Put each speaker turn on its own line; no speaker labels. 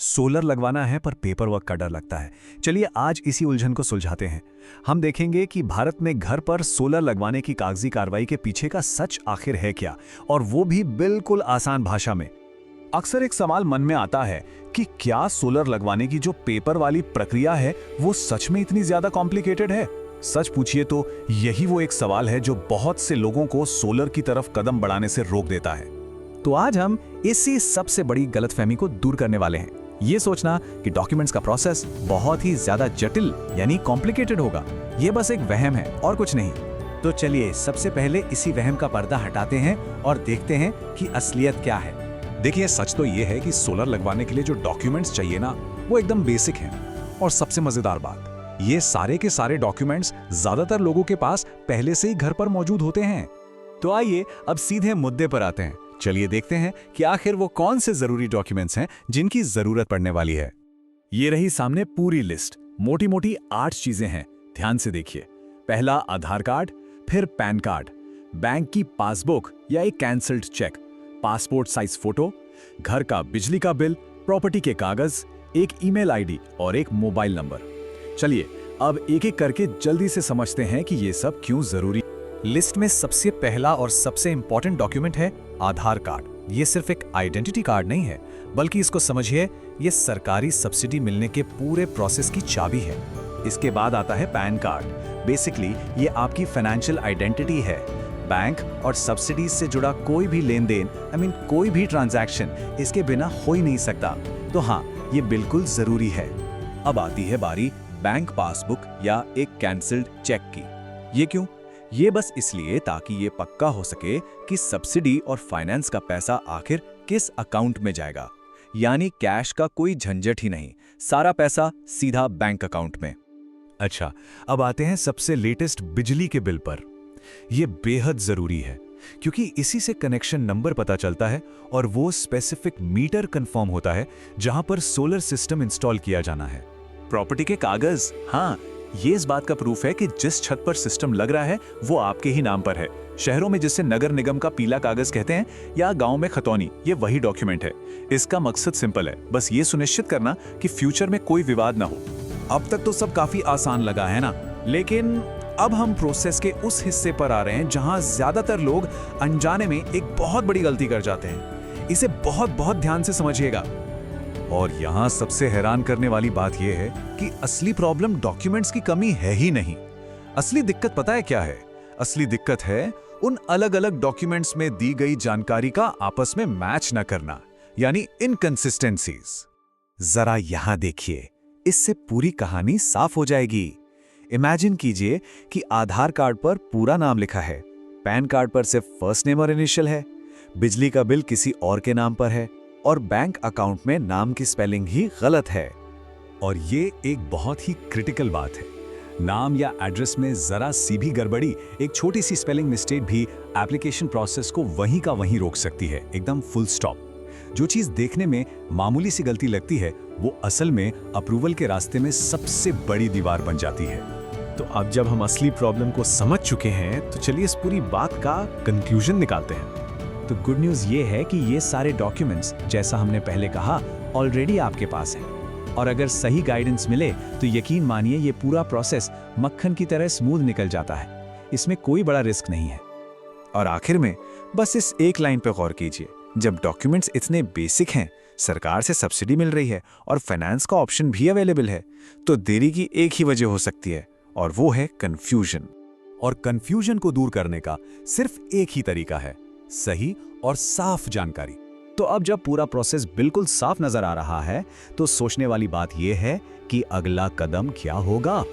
Solar लगवाना है पर पेपर वर्क का डर लगता है। चलिए आज इसी उलझन को सुलझाते हैं। हम देखेंगे कि भारत में घर पर सोलर लगवाने की कागजी कार्रवाई के पीछे का सच आखिर है क्या, और वो भी बिल्कुल आसान भाषा में। अक्सर एक सवाल मन में आता है कि क्या सोलर लगवाने की जो पेपर वाली प्रक्रिया है वो सच में इतनी ज्यादा कॉम्प्लिकेटेड है। सच पूछिए तो यही वो एक सवाल है जो बहुत से लोगों को सोलर की तरफ कदम बढ़ाने से रोक देता है। तो आज हम इसी सबसे बड़ी गलतफहमी को दूर करने वाले हैं। ये सोचना कि डॉक्यूमेंट्स का प्रोसेस बहुत ही ज्यादा जटिल यानी कॉम्प्लिकेटेड होगा, ये बस एक वहम है और कुछ नहीं। तो चलिए सबसे पहले इसी वहम का पर्दा हटाते हैं और देखते हैं कि असलियत क्या है।
देखिए, सच तो ये है कि सोलर लगवाने के लिए जो डॉक्यूमेंट्स चाहिए ना, वो एकदम बेसिक हैं। और सबसे मजेदार बात, ये सारे के सारे डॉक्यूमेंट्स ज्यादातर लोगों के पास पहले से ही घर पर मौजूद होते हैं।
तो आइए अब सीधे मुद्दे पर आते हैं। चलिए देखते हैं कि आखिर वो कौन से जरूरी डॉक्यूमेंट्स हैं जिनकी जरूरत पड़ने वाली है। ये रही सामने पूरी लिस्ट, मोटी मोटी 8 चीजें हैं। ध्यान से देखिए। पहला आधार कार्ड, फिर पैन कार्ड, बैंक की पासबुक या एक cancelled cheque, passport size photo, घर का बिजली का बिल, प्रॉपर्टी के कागज, एक ईमेल आईडी और एक मोबाइल नंबर। चलिए अब एक एक करके जल्दी से समझते हैं कि ये सब क्यों जरूरी। लिस्ट में सबसे पहला और सबसे इंपॉर्टेंट डॉक्यूमेंट है आधार कार्ड। ये सिर्फ एक आइडेंटिटी कार्ड नहीं है, बल्कि इसको समझिए ये सरकारी सब्सिडी मिलने के पूरे प्रोसेस की चाबी है। इसके बाद आता है पैन कार्ड। बेसिकली ये आपकी फाइनेंशियल आइडेंटिटी है। बैंक और सब्सिडीज से जुड़ा कोई भी लेन देन, कोई भी ट्रांजैक्शन इसके बिना हो ही नहीं सकता। तो हाँ, ये बिल्कुल जरूरी है। अब आती है बारी बैंक पासबुक या एक कैंसल्ड चेक की। ये क्यों? ये बस इसलिए ताकि ये पक्का हो सके कि सब्सिडी और फाइनेंस का पैसा आखिर किस अकाउंट में जाएगा। यानी कैश का कोई झंझट ही नहीं, सारा पैसा सीधा बैंक अकाउंट में। अच्छा, अब आते हैं सबसे लेटेस्ट बिजली के बिल पर। यह बेहद जरूरी है क्योंकि इसी से कनेक्शन नंबर पता चलता है और वो स्पेसिफिक मीटर कंफर्म होता है जहां पर सोलर सिस्टम इंस्टॉल किया जाना है। प्रॉपर्टी के कागज, हाँ, ये इस बात का प्रूफ है कि जिस छत पर सिस्टम लग रहा है वो आपके ही नाम पर है। शहरों में जिसे नगर निगम का पीला कागज कहते हैं या गांव में खतौनी, ये वही डॉक्यूमेंट है। इसका मकसद सिंपल है, बस ये सुनिश्चित करना कि फ्यूचर में कोई विवाद ना हो। अब तक तो सब काफी आसान लगा है ना, लेकिन अब हम प्रोसेस के उस हिस्से पर आ रहे हैं जहां ज्यादातर लोग अनजाने में एक बहुत बड़ी गलती कर जाते हैं। इसे बहुत बहुत ध्यान से समझिएगा। और यहां सबसे हैरान करने वाली बात यह है कि असली प्रॉब्लम डॉक्यूमेंट्स की कमी है ही नहीं। असली दिक्कत पता है क्या है? असली दिक्कत है उन अलग अलग डॉक्यूमेंट्स में दी गई जानकारी का आपस में मैच न करना, यानी इनकंसिस्टेंसीज। जरा यहां देखिए, इससे पूरी कहानी साफ हो जाएगी। इमेजिन कीजिए कि आधार कार्ड पर पूरा नाम लिखा है, पैन कार्ड पर सिर्फ फर्स्ट नेम और इनिशियल है, बिजली का बिल किसी और के नाम पर है और बैंक अकाउंट में नाम की स्पेलिंग ही गलत है। और ये एक बहुत ही क्रिटिकल बात है। नाम या एड्रेस में जरा सी भी गड़बड़ी, एक छोटी सी स्पेलिंग मिस्टेक भी एप्लीकेशन प्रोसेस को वहीं का वहीं रोक सकती है, एकदम फुल स्टॉप। जो चीज देखने में मामूली सी गलती लगती है वो असल में अप्रूवल के रास्ते में सबसे बड़ी दीवार बन जाती है। तो अब जब हम असली प्रॉब्लम को समझ चुके हैं तो चलिए इस पूरी बात का कंक्लूजन निकालते हैं। तो गुड न्यूज़ ये है कि ये सारे डॉक्यूमेंट्स, जैसा हमने पहले कहा, ऑलरेडी आपके पास हैं। और अगर सही गाइडेंस मिले तो यकीन मानिए ये पूरा प्रोसेस मक्खन की तरह स्मूथ निकल जाता है। इसमें कोई बड़ा रिस्क नहीं है। और आखिर में बस इस एक लाइन पे गौर कीजिए, जब डॉक्यूमेंट्स इतने बेसिक हैं, सरकार से सब्सिडी मिल रही है और फाइनेंस का ऑप्शन भी अवेलेबल है, तो देरी की एक ही वजह हो सकती है और वो है कंफ्यूजन। और कंफ्यूजन को दूर करने का सिर्फ एक ही तरीका है, सही और साफ जानकारी। तो अब जब पूरा प्रोसेस बिल्कुल साफ नजर आ रहा है तो सोचने वाली बात यह है कि अगला कदम क्या होगा।